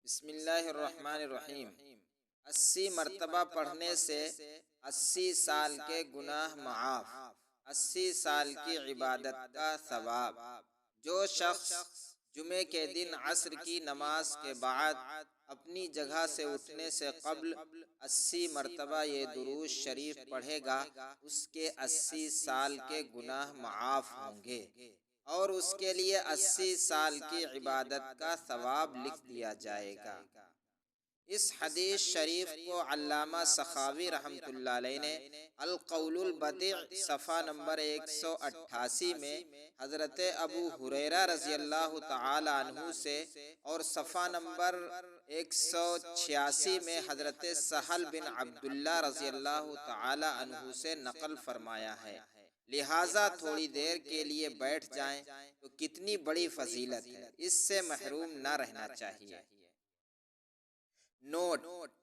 بسم اللہ الرحمن الرحیم۔ 80 مرتبہ پڑھنے سے 80 سال کے گناہ معاف، 80 سال کی عبادت کا ثواب۔ جو شخص جمعے کے دن عصر کی نماز کے بعد اپنی جگہ سے اٹھنے سے قبل 80 مرتبہ یہ درود شریف پڑھے گا، اس کے 80 سال کے گناہ معاف ہوں گے اور اس کے لیے 80 سال کی عبادت کا ثواب لکھ دیا جائے گا۔ اس حدیث شریف کو علامہ سخاوی رحمۃ اللہ علیہ نے القول البدیع صفحہ نمبر 188 میں حضرت ابو ہریرہ رضی اللہ تعالی عنہ سے اور صفحہ نمبر 186 میں حضرت سہل بن عبداللہ رضی اللہ تعالی عنہ سے نقل فرمایا ہے۔ لہٰذا تھوڑی دیر کے لیے بیٹھ جائیں تو کتنی بڑی فضیلت ہے، اس سے محروم نہ رہنا چاہیے۔ نوٹ: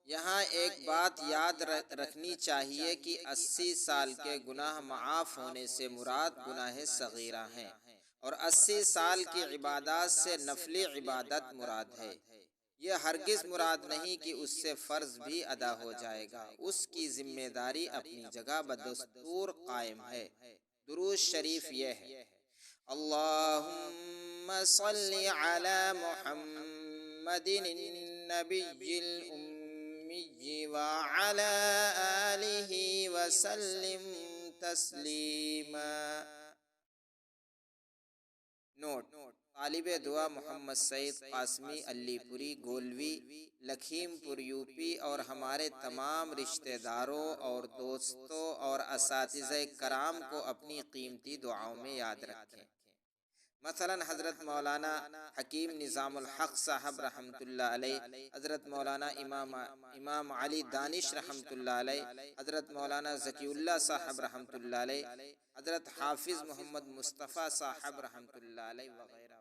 یہاں ایک بات یاد رکھنی چاہیے کہ 80 سال کے گناہ معاف ہونے سے مراد گناہ صغیرہ ہیں اور 80 سال کی عبادات سے نفلی عبادت مراد ہے۔ یہ ہرگز مراد نہیں کہ اس سے فرض بھی ادا ہو جائے گا، اس کی ذمہ داری اپنی جگہ بدستور قائم ہے۔ درود شریف یہ ہے: اللہم صلی علی محمد النبی الأمی وعلی آلہ وسلم تسلیما۔ نوٹ: طالب دعا محمد سعید قاسمی علی پوری گولوی، لکھیم پور یوپی اور ہمارے تمام رشتہ داروں اور دوستوں اور اساتذہ کرام کو اپنی قیمتی دعاؤں میں یاد رکھیں۔ مثلا حضرت مولانا حکیم نظام الحق صاحب رحمۃ اللہ علیہ، حضرت مولانا امام علی دانش رحمۃ اللہ علیہ، حضرت مولانا ذکی اللہ صاحب رحمۃ اللہ علیہ، حضرت حافظ محمد مصطفیٰ صاحب رحمۃ اللہ علیہ وغیرہ۔